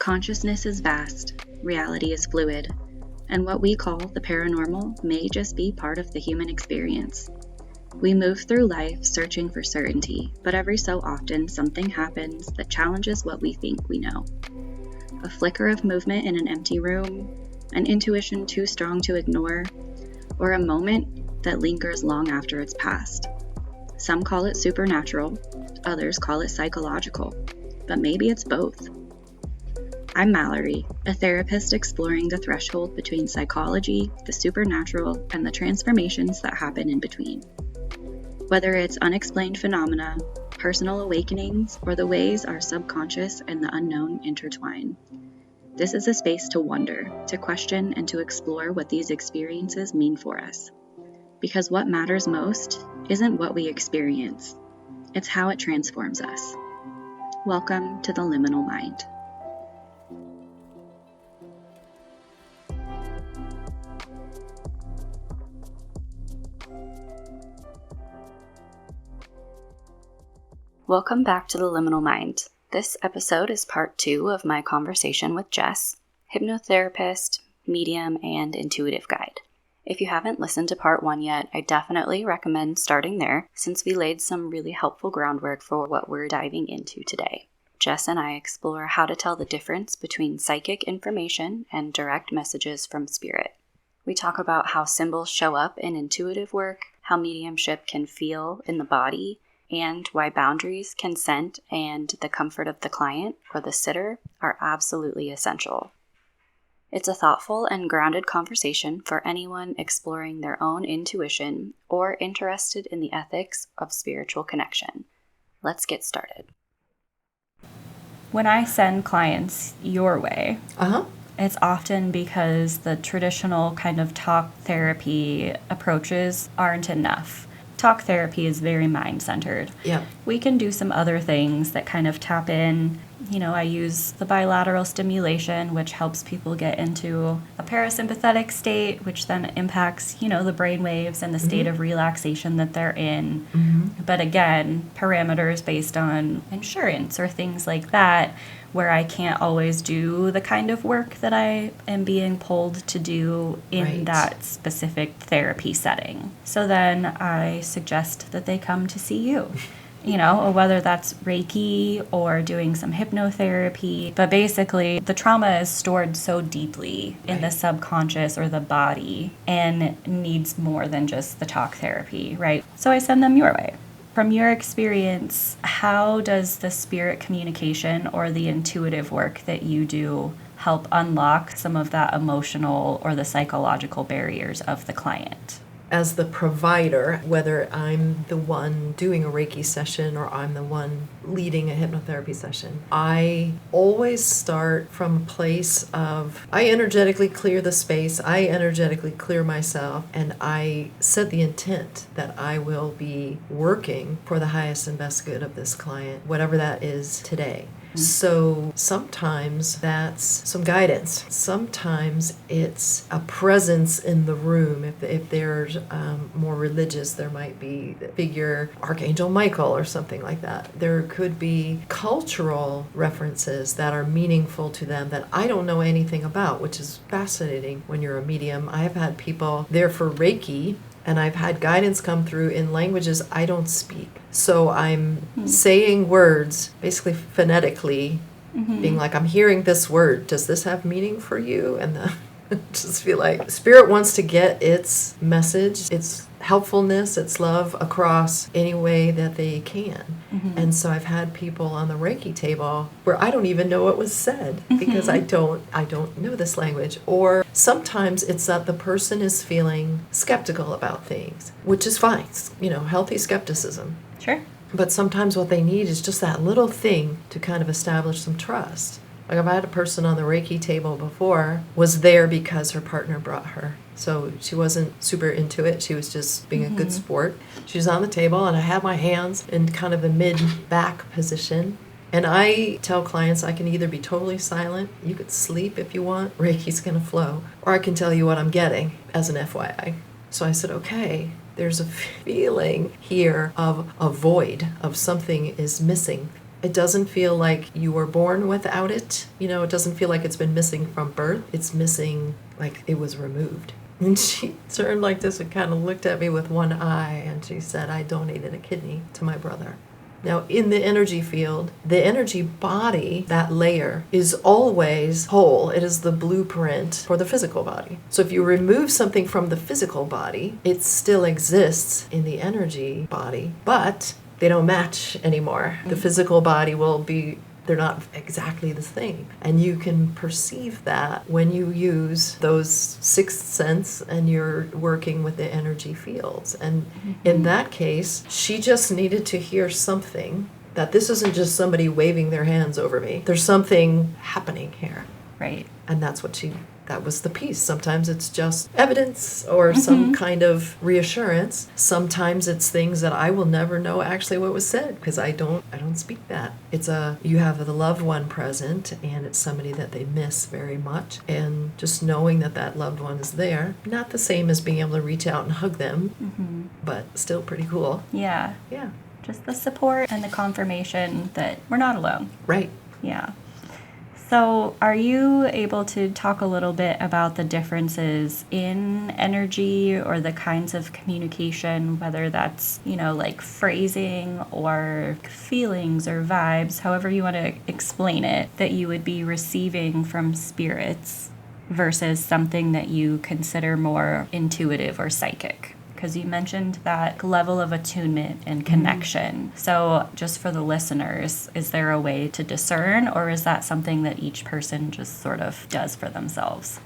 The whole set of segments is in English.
Consciousness is vast, reality is fluid, and what we call the paranormal may just be part of the human experience. We move through life searching for certainty, but every so often something happens that challenges what we think we know. A flicker of movement in an empty room, an intuition too strong to ignore, or a moment that lingers long after it's passed. Some call it supernatural, others call it psychological, but maybe it's both. I'm Mallory, a therapist exploring the threshold between psychology, the supernatural, and the transformations that happen in between. Whether it's unexplained phenomena, personal awakenings, or the ways our subconscious and the unknown intertwine, this is a space to wonder, to question, and to explore what these experiences mean for us. Because what matters most isn't what we experience, it's how it transforms us. Welcome to the Liminal Mind. Welcome back to the Liminal Mind. This episode is part 2 of my conversation with Jess, hypnotherapist, medium, and intuitive guide. If you haven't listened to part 1 yet, I definitely recommend starting there since we laid some really helpful groundwork for what we're diving into today. Jess and I explore how to tell the difference between psychic information and direct messages from spirit. We talk about how symbols show up in intuitive work, how mediumship can feel in the body, and why boundaries, consent, and the comfort of the client or the sitter are absolutely essential. It's a thoughtful and grounded conversation for anyone exploring their own intuition or interested in the ethics of spiritual connection. Let's get started. When I send clients your way, it's often because the traditional kind of talk therapy approaches aren't enough. Talk therapy is very mind-centered. Yeah. We can do some other things that kind of tap in. I use the bilateral stimulation, which helps people get into a parasympathetic state, which then impacts, the brain waves and the state of relaxation that they're in. But again, parameters based on insurance or things like that, where I can't always do the kind of work that I am being pulled to do in that specific therapy setting. So then I suggest that they come to see you. Whether that's Reiki or doing some hypnotherapy. But basically, the trauma is stored so deeply in the subconscious or the body and needs more than just the talk therapy, right? So I send them your way. From your experience, how does the spirit communication or the intuitive work that you do help unlock some of that emotional or the psychological barriers of the client? As the provider, whether I'm the one doing a Reiki session or I'm the one leading a hypnotherapy session, I always start from a place of, I energetically clear the space, I energetically clear myself, and I set the intent that I will be working for the highest and best good of this client, whatever that is today. So sometimes that's some guidance. Sometimes it's a presence in the room. If there's more religious, there might be the figure Archangel Michael or something like that. There could be cultural references that are meaningful to them that I don't know anything about, which is fascinating when you're a medium. I have had people there for Reiki, and I've had guidance come through in languages I don't speak. So I'm saying words, basically phonetically, being like, I'm hearing this word. Does this have meaning for you? And just feel like Spirit wants to get its message, its helpfulness, its love across any way that they can. And so I've had people on the Reiki table where I don't even know what was said because I don't know this language. Or sometimes it's that the person is feeling skeptical about things, which is fine, healthy skepticism. Sure. But sometimes what they need is just that little thing to kind of establish some trust. Like I've had a person on the Reiki table before was there because her partner brought her. So she wasn't super into it. She was just being a good sport. She was on the table and I had my hands in kind of a mid-back position. And I tell clients I can either be totally silent, you could sleep if you want, Reiki's going to flow, or I can tell you what I'm getting as an FYI. So I said, okay, there's a feeling here of a void, of something is missing. It doesn't feel like you were born without it. You know, it doesn't feel like it's been missing from birth. It's missing like it was removed. And she turned like this and kind of looked at me with one eye, and she said, I donated a kidney to my brother. Now, in the energy field, the energy body, that layer, is always whole. It is the blueprint for the physical body. So if you remove something from the physical body, it still exists in the energy body, but they don't match anymore. The physical body will be, they're not exactly the same. And you can perceive that when you use those sixth sense and you're working with the energy fields. And in that case, she just needed to hear something, that this isn't just somebody waving their hands over me. There's something happening here. Right. And that was the piece. Sometimes it's just evidence or some kind of reassurance. Sometimes it's things that I will never know actually what was said, because I don't speak that. You have the loved one present, and it's somebody that they miss very much, and just knowing that loved one is there, not the same as being able to reach out and hug them, but still pretty cool. Yeah. Yeah. Just the support and the confirmation that we're not alone. Right. Yeah. So are you able to talk a little bit about the differences in energy or the kinds of communication, whether that's, like phrasing or feelings or vibes, however you want to explain it, that you would be receiving from spirits versus something that you consider more intuitive or psychic? Because you mentioned that level of attunement and connection. So just for the listeners, is there a way to discern, or is that something that each person just sort of does for themselves?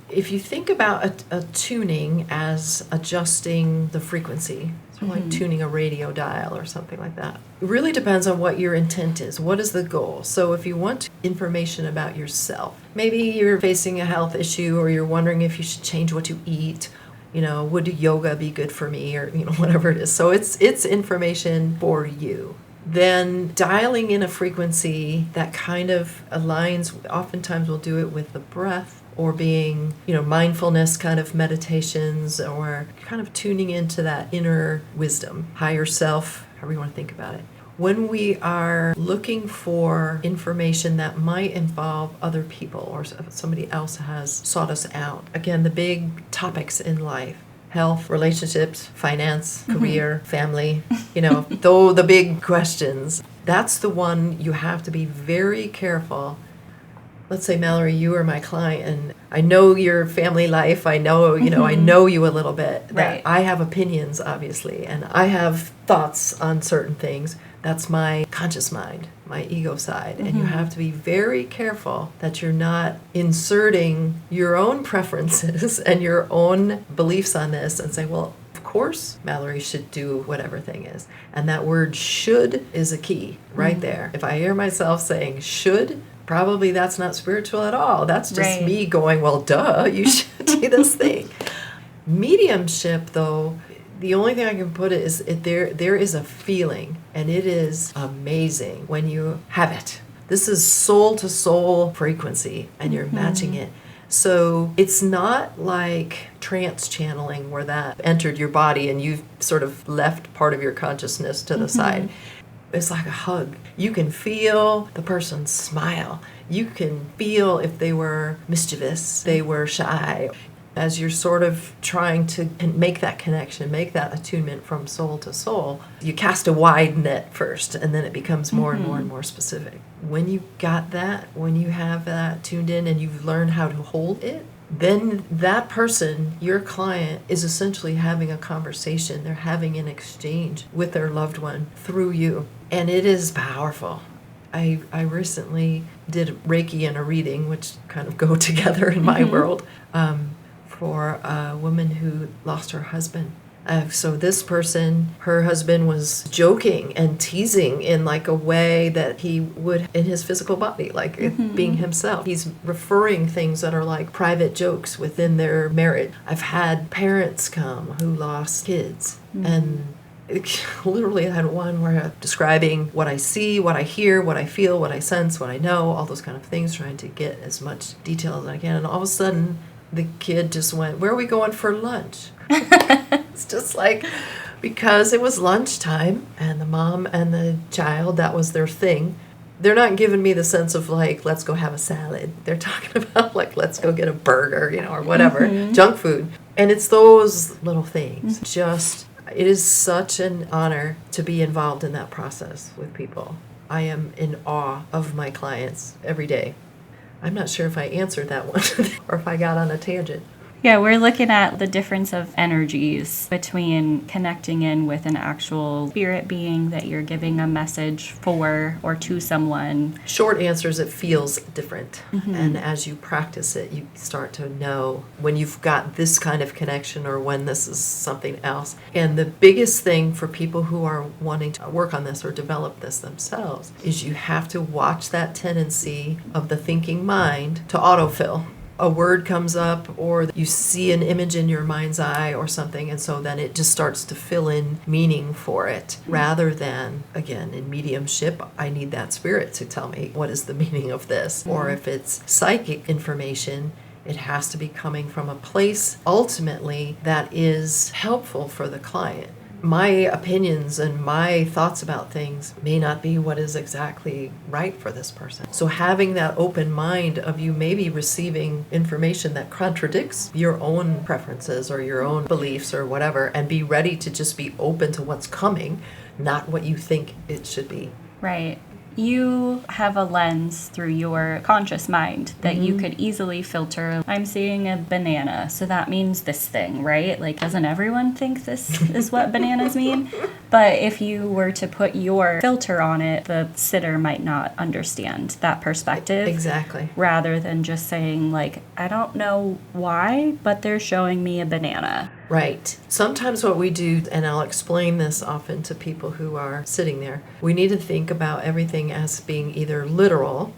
If you think about a tuning as adjusting the frequency, so like tuning a radio dial or something like that, it really depends on what your intent is. What is the goal? So if you want information about yourself, maybe you're facing a health issue, or you're wondering if you should change what you eat. Would yoga be good for me, or, whatever it is. So it's information for you. Then dialing in a frequency that kind of aligns, oftentimes we'll do it with the breath, or being, mindfulness kind of meditations, or kind of tuning into that inner wisdom, higher self, however you want to think about it. When we are looking for information that might involve other people, or somebody else has sought us out, again, the big topics in life, health, relationships, finance, career, family, though the big questions, that's the one you have to be very careful. Let's say, Mallory, you are my client, and I know your family life. I know, I know you a little bit. Right. I have opinions, obviously, and I have thoughts on certain things. That's my conscious mind, my ego side. And you have to be very careful that you're not inserting your own preferences and your own beliefs on this and say, well, of course Mallory should do whatever thing is. And that word should is a key right there. If I hear myself saying should, probably that's not spiritual at all. That's just me going, well, duh, you should do this thing. Mediumship, though, the only thing I can put it is there is a feeling, and it is amazing when you have it. This is soul to soul frequency, and you're matching it. So it's not like trance channeling where that entered your body and you've sort of left part of your consciousness to the side. It's like a hug. You can feel the person smile. You can feel if they were mischievous, they were shy. As you're sort of trying to make that connection, make that attunement from soul to soul, you cast a wide net first, and then it becomes more and more and more specific. When you got that, when you have that tuned in and you've learned how to hold it, then that person, your client, is essentially having a conversation. They're having an exchange with their loved one through you. And it is powerful. I recently did Reiki and a reading, which kind of go together in my world, for a woman who lost her husband. So this person, her husband was joking and teasing in like a way that he would in his physical body, like being himself. He's referring things that are like private jokes within their marriage. I've had parents come who lost kids, and literally I had one where I'm describing what I see, what I hear, what I feel, what I sense, what I know, all those kind of things, trying to get as much detail as I can. And all of a sudden, the kid just went, "Where are we going for lunch?" It's just like Because it was lunchtime and the mom and the child, that was their thing. They're not giving me the sense of like, let's go have a salad. They're talking about like, let's go get a burger, or whatever, junk food. And it's those little things. It is such an honor to be involved in that process with people. I am in awe of my clients every day. I'm not sure if I answered that one or if I got on a tangent. Yeah, we're looking at the difference of energies between connecting in with an actual spirit being that you're giving a message for or to someone. Short answers, it feels different. And as you practice it, you start to know when you've got this kind of connection or when this is something else. And the biggest thing for people who are wanting to work on this or develop this themselves is you have to watch that tendency of the thinking mind to autofill. A word comes up or you see an image in your mind's eye or something, and so then it just starts to fill in meaning for it rather than, again, in mediumship, I need that spirit to tell me what is the meaning of this. Or if it's psychic information, it has to be coming from a place ultimately that is helpful for the client. My opinions and my thoughts about things may not be what is exactly right for this person. So having that open mind of you maybe receiving information that contradicts your own preferences or your own beliefs or whatever, and be ready to just be open to what's coming, not what you think it should be. Right. You have a lens through your conscious mind that you could easily filter. I'm seeing a banana, so that means this thing, right? Like, doesn't everyone think this is what bananas mean? But if you were to put your filter on it, the sitter might not understand that perspective. Exactly. Rather than just saying, like, I don't know why, but they're showing me a banana. Right. Sometimes what we do, and I'll explain this often to people who are sitting there, we need to think about everything as being either literal,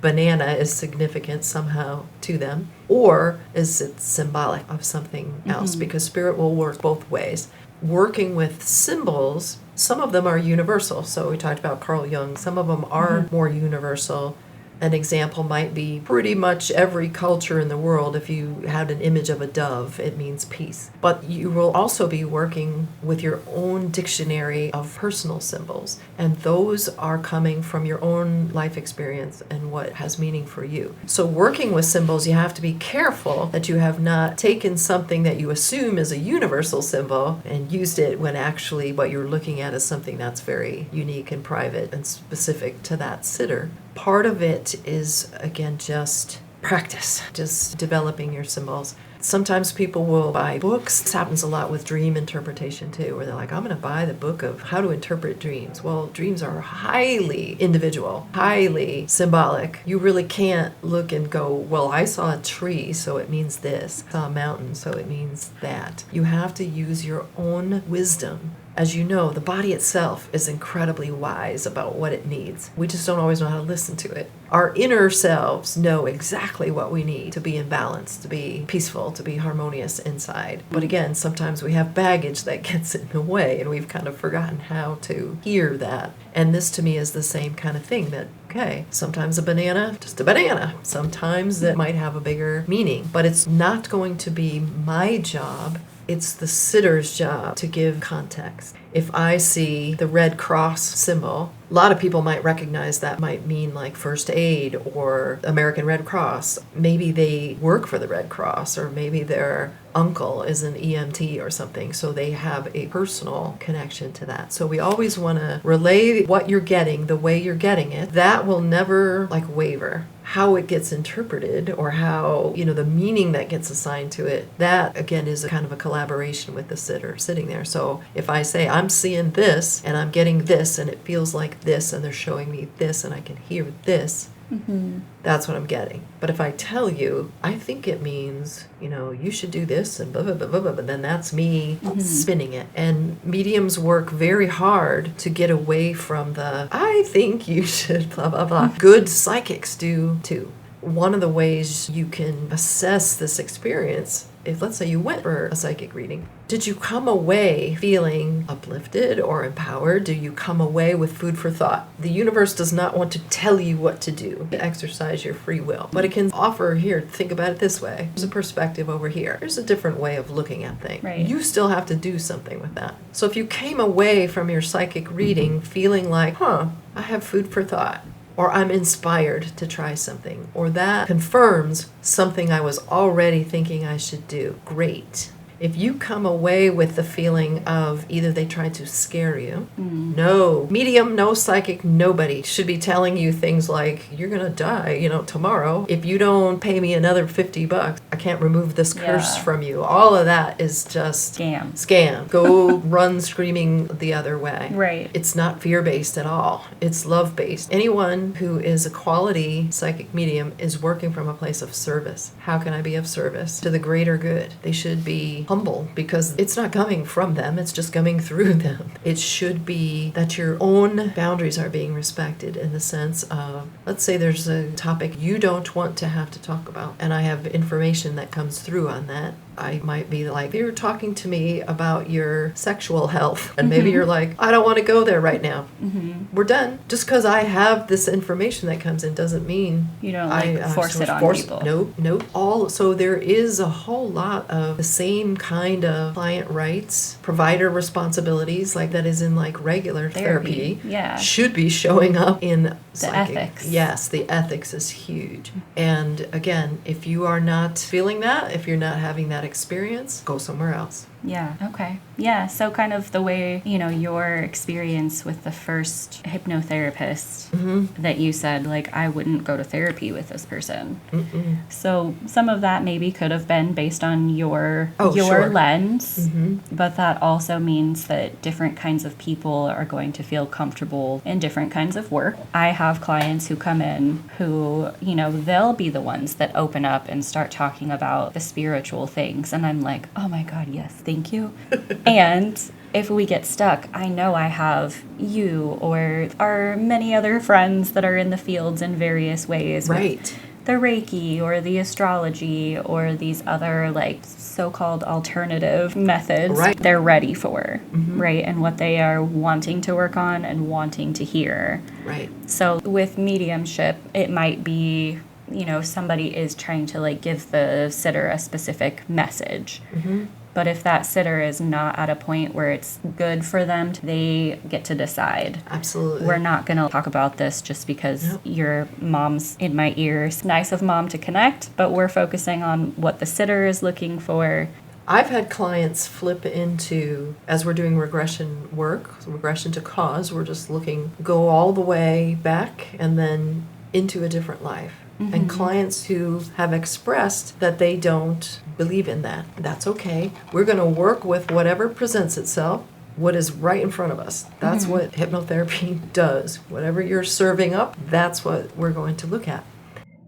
banana is significant somehow to them, or is it symbolic of something else? Because spirit will work both ways. Working with symbols, some of them are universal. So we talked about Carl Jung. Some of them are more universal. An example might be pretty much every culture in the world. If you had an image of a dove, it means peace. But you will also be working with your own dictionary of personal symbols. And those are coming from your own life experience and what has meaning for you. So working with symbols, you have to be careful that you have not taken something that you assume is a universal symbol and used it when actually what you're looking at is something that's very unique and private and specific to that sitter. Part of it is, again, just practice, just developing your symbols. Sometimes people will buy books. This happens a lot with dream interpretation too, where they're like, I'm going to buy the book of how to interpret dreams. Well, dreams are highly individual, highly symbolic. You really can't look and go, well, I saw a tree, so it means this. I saw a mountain, so it means that. You have to use your own wisdom. As you know, the body itself is incredibly wise about what it needs. We just don't always know how to listen to it. Our inner selves know exactly what we need to be in balance, to be peaceful, to be harmonious inside. But again, sometimes we have baggage that gets in the way and we've kind of forgotten how to hear that. And this to me is the same kind of thing that, okay, sometimes a banana, just a banana. Sometimes that might have a bigger meaning, but it's not going to be my job. It's the sitter's job to give context. If I see the Red Cross symbol, a lot of people might recognize that might mean like first aid or American Red Cross. Maybe they work for the Red Cross, or maybe their uncle is an EMT or something, so they have a personal connection to that. So we always want to relay what you're getting the way you're getting it. That will never like waver. How it gets interpreted or how, the meaning that gets assigned to it, that again is a kind of a collaboration with the sitter sitting there. So if I say I'm seeing this and I'm getting this and it feels like this and they're showing me this and I can hear this, that's what I'm getting. But if I tell you, I think it means, you should do this and blah, blah, blah, blah, blah, but then that's me spinning it. And mediums work very hard to get away from the, I think you should blah, blah, blah. Good psychics do too. One of the ways you can assess this experience if let's say you went for a psychic reading, did you come away feeling uplifted or empowered? Do you come away with food for thought? The universe does not want to tell you what to do. Exercise your free will. But it can offer, here, think about it this way. There's a perspective over here. There's a different way of looking at things. Right. You still have to do something with that. So if you came away from your psychic reading feeling like, I have food for thought, or I'm inspired to try something, or that confirms something I was already thinking I should do, great. If you come away with the feeling of either they tried to scare you, no medium, no psychic, nobody should be telling you things like, you're going to die, tomorrow. If you don't pay me another $50, I can't remove this curse from you. All of that is just scam. Go run screaming the other way. Right. It's not fear-based at all. It's love-based. Anyone who is a quality psychic medium is working from a place of service. How can I be of service to the greater good? They should be humble because it's not coming from them, it's just coming through them. It should be that your own boundaries are being respected in the sense of, let's say there's a topic you don't want to have to talk about, and I have information that comes through on that. I might be like, you're talking to me about your sexual health, and maybe you're like, I don't want to go there right now. We're done. Just because I have this information that comes in doesn't mean you don't force it on people. Nope. So there is a whole lot of the same kind of client rights, provider responsibilities, like that is in like regular therapy. Should be showing up in psychic. Ethics. Yes, the ethics is huge. And again, if you are not feeling that, if you're not having that experience, go somewhere else. Yeah. Okay. Yeah. So kind of the way, your experience with the first hypnotherapist that you said, like, I wouldn't go to therapy with this person. So some of that maybe could have been based on your lens, but that also means that different kinds of people are going to feel comfortable in different kinds of work. I have clients who come in who, they'll be the ones that open up and start talking about the spiritual things. And I'm like, oh my God, yes, thank you. And if we get stuck, I know I have you or our many other friends that are in the fields in various ways. Right. The Reiki or the astrology or these other so-called alternative methods they're ready for, right? And what they are wanting to work on and wanting to hear. Right. So with mediumship, it might be, somebody is trying to give the sitter a specific message. But if that sitter is not at a point where it's good for them, they get to decide. Absolutely. We're not going to talk about this just because your mom's in my ears. Nice of mom to connect, but we're focusing on what the sitter is looking for. I've had clients flip into, as we're doing regression work, regression to cause, we're just go all the way back and then into a different life. And clients who have expressed that they don't believe in that, that's okay. We're going to work with whatever presents itself, what is right in front of us. That's what hypnotherapy does. Whatever you're serving up, that's what we're going to look at.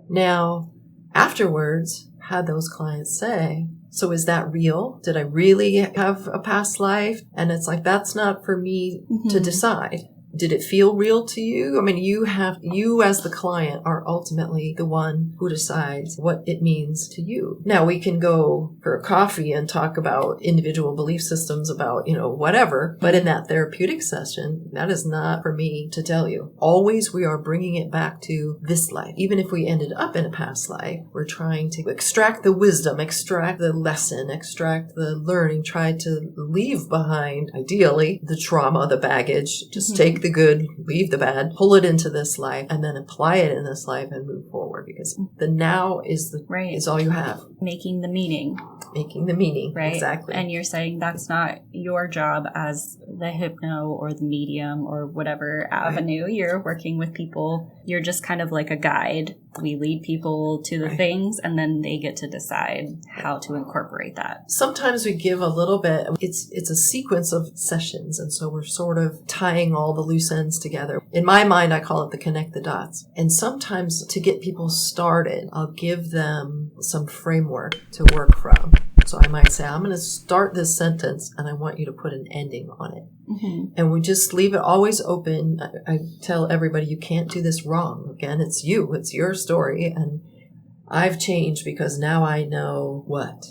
Now, afterwards, had those clients say, so is that real? Did I really have a past life? And it's like, that's not for me to decide. Did it feel real to you? I mean, you as the client are ultimately the one who decides what it means to you. Now, we can go for a coffee and talk about individual belief systems about, whatever. But in that therapeutic session, that is not for me to tell you. Always we are bringing it back to this life. Even if we ended up in a past life, we're trying to extract the wisdom, extract the lesson, extract the learning, try to leave behind, ideally, the trauma, the baggage, just take the good, leave the bad, pull it into this life, and then apply it in this life and move forward, because the now is all you have. Making the meaning. Right. Exactly. And you're saying that's not your job as the hypno or the medium or whatever avenue you're working with people. You're just kind of like a guide. We lead people to the things, and then they get to decide how to incorporate that. Sometimes we give a little bit. It's a sequence of sessions, and so we're sort of tying all the loose ends together. In my mind, I call it the connect the dots. And sometimes to get people started, I'll give them some framework to work from. So I might say, I'm going to start this sentence and I want you to put an ending on it. And we just leave it always open. I tell everybody, you can't do this wrong. Again, it's your story. And I've changed because now I know what.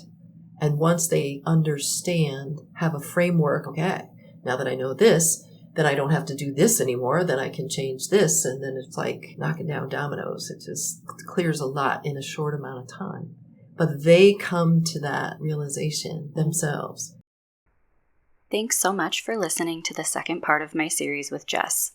And once they understand, have a framework, okay, now that I know this, then I don't have to do this anymore, then I can change this. And then it's like knocking down dominoes. It just clears a lot in a short amount of time. But they come to that realization themselves. Thanks so much for listening to the second part of my series with Jess.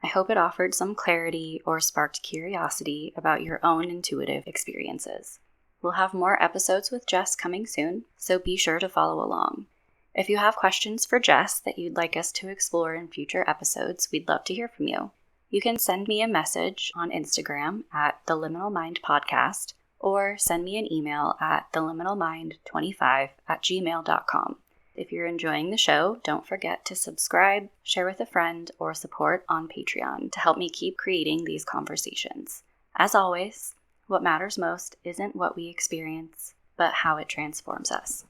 I hope it offered some clarity or sparked curiosity about your own intuitive experiences. We'll have more episodes with Jess coming soon, so be sure to follow along. If you have questions for Jess that you'd like us to explore in future episodes, we'd love to hear from you. You can send me a message on Instagram at The Liminal Mind Podcast, or send me an email at theliminalmind25@gmail.com. If you're enjoying the show, don't forget to subscribe, share with a friend, or support on Patreon to help me keep creating these conversations. As always, what matters most isn't what we experience, but how it transforms us.